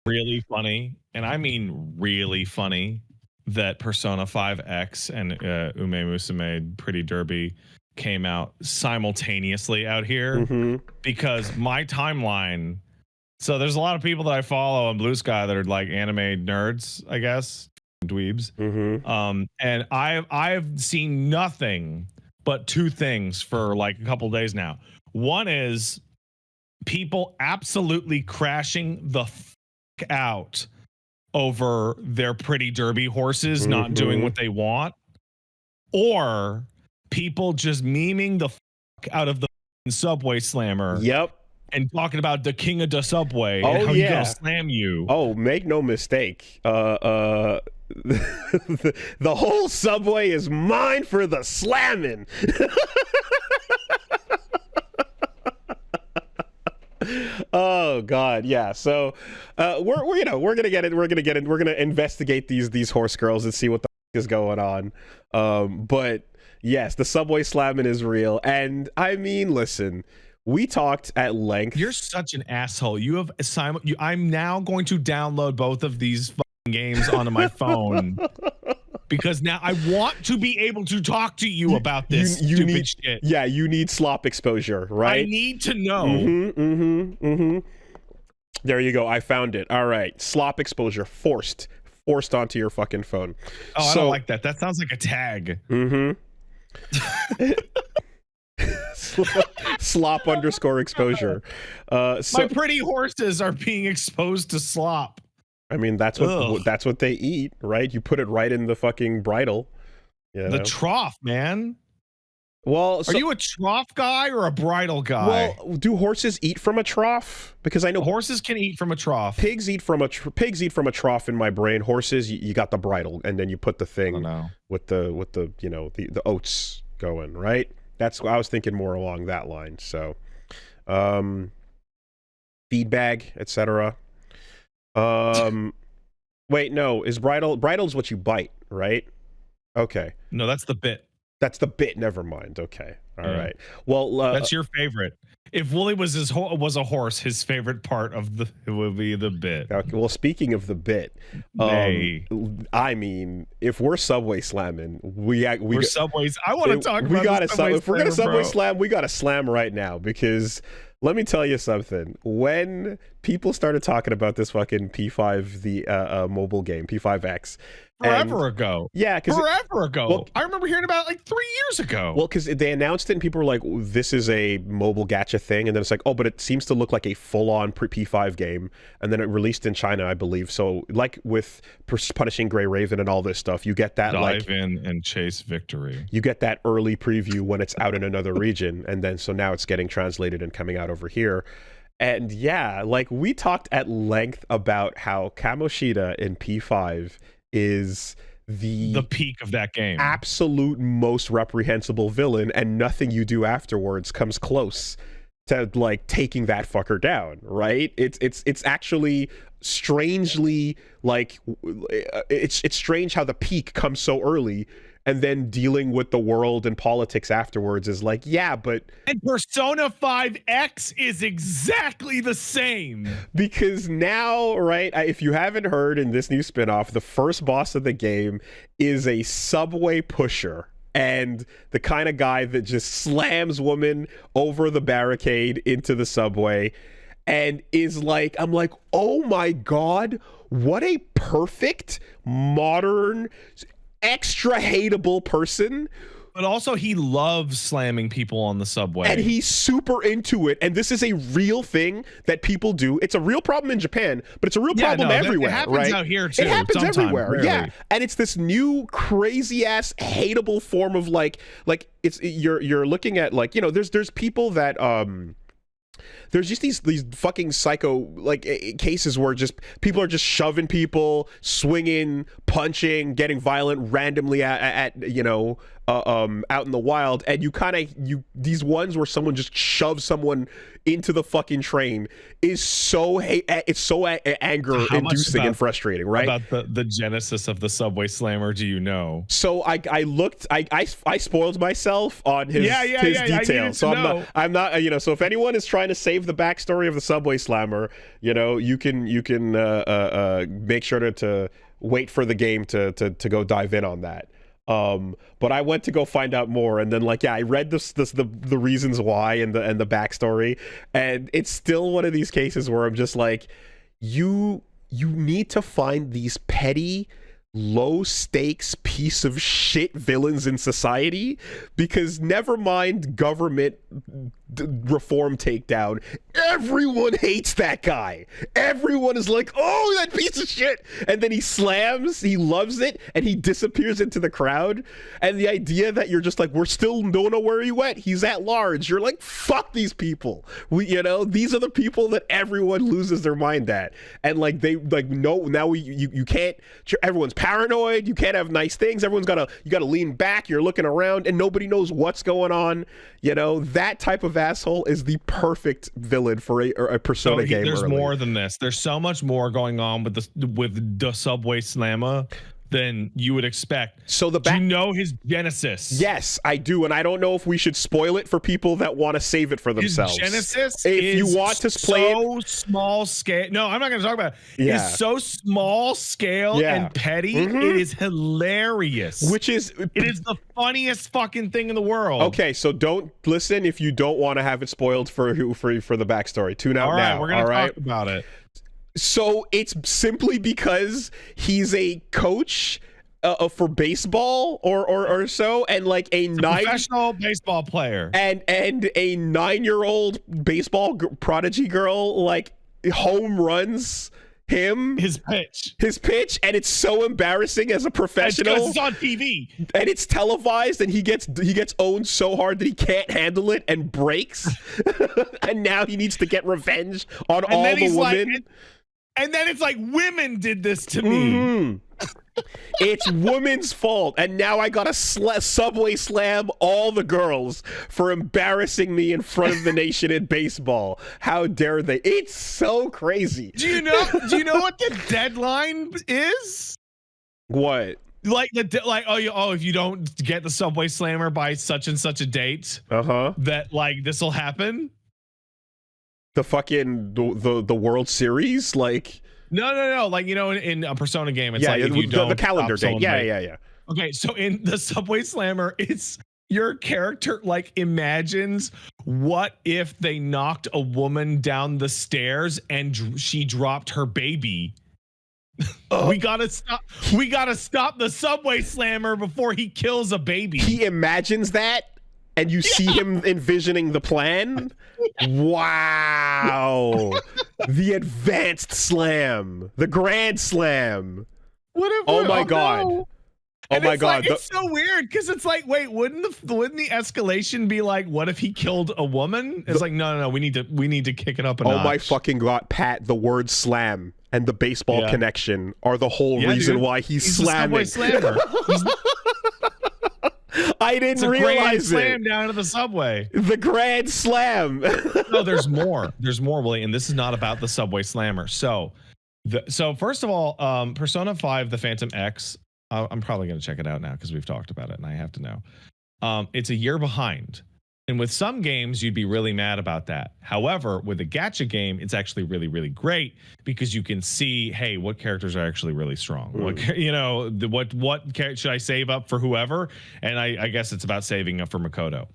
really funny, and I mean really funny, that Persona 5X and Ume Musume Pretty Derby came out simultaneously out here, because my timeline. So there's a lot of people that I follow on Blue Sky that are like anime nerds, I guess, dweebs. And I've seen nothing but two things for like a couple days now. One is people absolutely crashing the out over their Pretty Derby horses not doing what they want, or people just memeing the out of the Subway Slammer. Yep. And talking about the king of the Subway and how he's gonna slam you. Oh, make no mistake. The whole Subway is mine for the slamming. Oh God, yeah. So we're gonna get it. We're gonna investigate these horse girls and see what the is going on. But yes, the Subway slamming is real. And I mean, listen. We talked at length. You're such an asshole. You have I'm now going to download both of these fucking games onto my phone because now I want to be able to talk to you about this stupid shit. Yeah, you need slop exposure, right? I need to know. There you go. I found it. All right, slop exposure forced onto your fucking phone. Oh, I don't like that. That sounds like a tag. Slop underscore exposure. My pretty horses are being exposed to slop. I mean, that's what they eat, right? You put it right in the fucking bridle. The trough, man. Well, are you a trough guy or a bridle guy? Well, do horses eat from a trough? Because I know horses can eat from a trough. Pigs eat from a trough in my brain. Horses, you got the bridle, and then you put the thing with the the oats going, right? That's what I was thinking, more along that line. So, feed bag, etc. Wait, no, is bridle's what you bite, right? Okay. No, that's the bit. That's the bit. Never mind. Okay. All right. Well, that's your favorite. If Woolie was a horse, his favorite part of it would be the bit. Okay, well, speaking of the bit, I mean, if we're Subway slamming, we're Subways. I want to talk about. If we're gonna Subway slam, we got to slam right now, because let me tell you something. When people started talking about this fucking P5, the mobile game P5X. Forever ago. Yeah, forever ago. Well, I remember hearing about it like 3 years ago. Well, because they announced it and people were like, this is a mobile gacha thing. And then it's like, oh, but it seems to look like a full-on P5 game. And then it released in China, I believe. So like with Punishing Grey Raven and all this stuff, you get that dive in and chase victory. You get that early preview when it's out in another region. And then so now it's getting translated and coming out over here. And yeah, like we talked at length about how Kamoshida in P5 is the peak of that game, absolute most reprehensible villain, and nothing you do afterwards comes close to like taking that fucker down, right? It's actually strangely like it's strange how the peak comes so early, and then dealing with the world and politics afterwards is like, yeah, but... And Persona 5X is exactly the same. Because now, right, if you haven't heard in this new spinoff, the first boss of the game is a subway pusher. And the kind of guy that just slams women over the barricade into the subway. And is like, I'm like, oh my God, what a perfect, modern... extra hateable person, but also he loves slamming people on the subway, and he's super into it. And this is a real thing that people do. It's a real problem in Japan, but it's a real problem everywhere. It happens out here too. It happens everywhere. Rarely. Yeah, and it's this new crazy ass hateable form of like it's you're looking at, like, you know, there's people that there's just these fucking psycho like cases where just people are just shoving people, swinging, punching, getting violent randomly at you know, out in the wild, and these ones where someone just shoves someone into the fucking train is so anger inducing and frustrating, right? About the genesis of the Subway Slammer, do you know? So I looked, I spoiled myself on his details. So I'm not so if anyone is trying to save the backstory of the Subway Slammer, you can make sure to wait for the game to go dive in on that. But I went to go find out more, and then I read the reasons why and the backstory, and it's still one of these cases where I'm just like, you need to find these petty, low stakes piece of shit villains in society, because never mind government reform takedown, everyone hates that guy. Everyone is like, oh, that piece of shit, and then he loves it, and he disappears into the crowd. And the idea that you're just like, we're still don't know where he went, he's at large, you're like, fuck these people. These are the people that everyone loses their mind at, and you can't, everyone's paranoid, you can't have nice things, you gotta lean back, you're looking around and nobody knows what's going on. That type of asshole is the perfect villain for a Persona game. There's more than this. There's so much more going on with the Subway Slammer than you would expect. So do you know his genesis? Yes, I do, and I don't know if we should spoil it for people that want to save it for themselves. His genesis if you want to play so small scale. No, I'm not going to talk about it. Yeah. It's so small scale and petty. Mm-hmm. It is hilarious. It is the funniest fucking thing in the world. Okay, so don't listen if you don't want to have it spoiled for the backstory. Tune out now. We're going to talk about it. So it's simply because he's a coach for baseball or so, and professional baseball player, and a 9-year-old baseball prodigy girl home runs his pitch, and it's so embarrassing as a professional. It's on TV and it's televised, and he gets owned so hard that he can't handle it and breaks. And now he needs to get revenge on all the women. And then it's like, women did this to me. Mm-hmm. It's women's fault. And now I gotta Subway Slam all the girls for embarrassing me in front of the nation in baseball. How dare they? It's so crazy. Do you know what the deadline is? What? If you don't get the Subway Slammer by such and such a date, that this will happen. The fucking the World Series, no, in a Persona game, it's if you don't the calendar date. Yeah. Okay, so in the Subway Slammer, it's your character imagines what if they knocked a woman down the stairs and she dropped her baby. We gotta stop the Subway Slammer before he kills a baby. He imagines that. And you see him envisioning the plan? Wow. The advanced slam. The grand slam. Oh my god. No. Oh my god. It's so weird because it's wait, wouldn't the escalation be what if he killed a woman? It's no, we need to kick it up a notch. Oh my fucking god, Pat, the word slam and the baseball connection are the whole reason why he's slamming. The Subway Slammer. I didn't realize it. Slam down to the subway. The grand slam. No, there's more. There's more, Willie, and this is not about the Subway Slammer. So first of all, Persona 5: The Phantom X. I'm probably going to check it out now because we've talked about it, and I have to know. It's a year behind. And with some games, you'd be really mad about that. However, with a gacha game, it's actually really, really great because you can see, hey, what characters are actually really strong. What should I save up for whoever? And I guess it's about saving up for Makoto.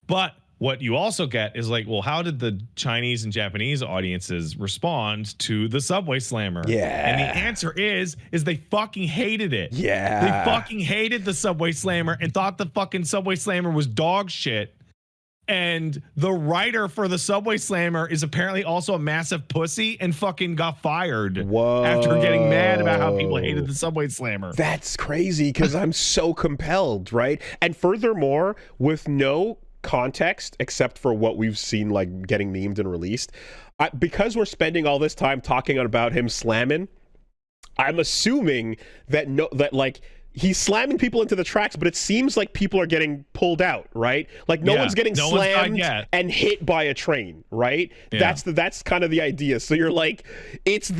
But what you also get is how did the Chinese and Japanese audiences respond to the Subway Slammer? Yeah. And the answer is they fucking hated it. Yeah. They fucking hated the Subway Slammer and thought the fucking Subway Slammer was dog shit. And the writer for the Subway Slammer is apparently also a massive pussy and fucking got fired. Whoa. After getting mad about how people hated the Subway Slammer. That's crazy because I'm so compelled, right? And furthermore, with no context except for what we've seen getting memed and released, because we're spending all this time talking about him slamming, I'm assuming that he's slamming people into the tracks, but it seems like people are getting pulled out, right? Like no one's getting slammed and hit by a train, right? Yeah. That's kind of the idea. So you're like, it's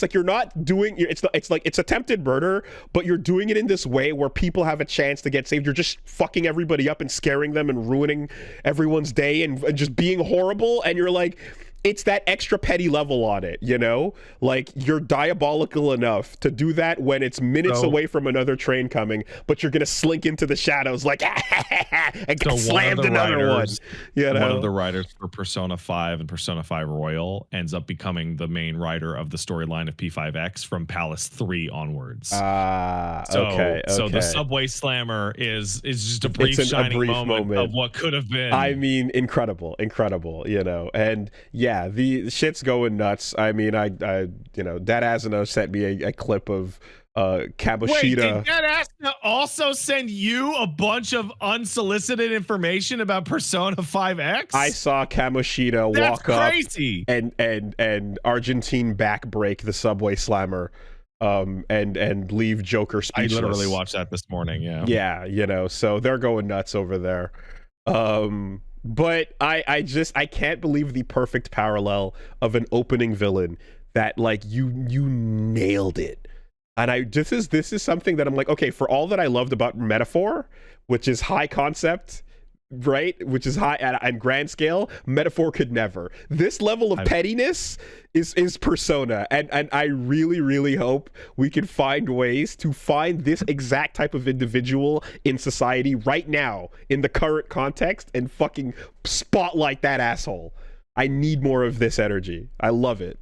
like you're not doing, it's like it's attempted murder, but you're doing it in this way where people have a chance to get saved. You're just fucking everybody up and scaring them and ruining everyone's day and just being horrible. And you're like, it's that extra petty level on it, you know? Like, you're diabolical enough to do that when it's minutes away from another train coming, but you're gonna slink into the shadows like, and get slammed another one. You know? One of the writers for Persona 5 and Persona 5 Royal ends up becoming the main writer of the storyline of P5X from Palace 3 onwards. Okay. So the Subway Slammer is just a brief shining moment of what could have been. I mean, incredible, you know? And yeah, the shit's going nuts. I mean, I you know, Dad Asano sent me a clip of Kamoshida. Wait, did Dad Asano also send you a bunch of unsolicited information about Persona 5X? I saw Kamoshida walk up and Argentine backbreak the Subway Slammer. And leave Joker speechless. I literally watched that this morning. Yeah, you know, so they're going nuts over there. But I can't believe the perfect parallel of an opening villain that, like, you nailed it. And this is something that I'm like, okay, for all that I loved about Metaphor, which is high concept, right, which is high and grand scale, Metaphor could never. This level of pettiness is Persona, and I really hope we can find ways to find this exact type of individual in society right now in the current context and fucking spotlight that asshole. I need more of this energy. I love it.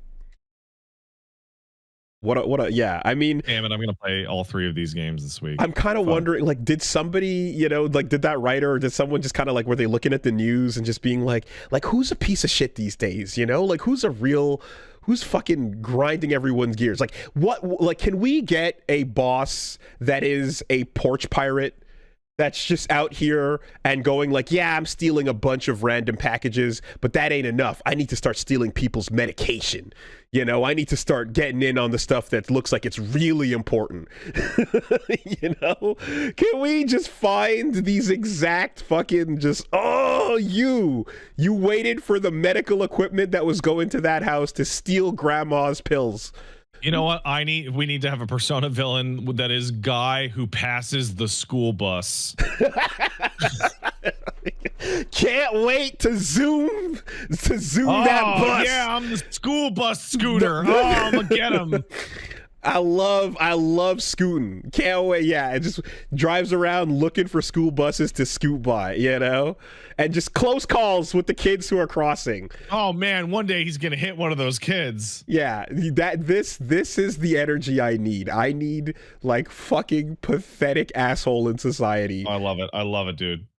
Yeah, I mean, damn it, I'm gonna play all 3 of these games this week. I'm kind of wondering, like, did somebody, you know, like, did that writer or did someone just kind of like, were they looking at the news and just being like who's a piece of shit these days, you know, like who's fucking grinding everyone's gears, like can we get a boss that is a porch pirate that's just out here and going like, yeah, I'm stealing a bunch of random packages, but that ain't enough. I need to start stealing people's medication. You know, I need to start getting in on the stuff that looks like it's really important. You know? Can we just find these exact fucking just, you waited for the medical equipment that was going to that house to steal grandma's pills. You know what? We need to have a Persona villain that is guy who passes the school bus. Can't wait to zoom that bus. Yeah, I'm the school bus scooter. I'm gonna get him. I love scooting. Can't wait. Yeah, it just drives around looking for school buses to scoot by, you know? And just close calls with the kids who are crossing. Oh man, one day he's gonna hit one of those kids. Yeah, this is the energy I need. I need, like, fucking pathetic asshole in society. I love it, dude.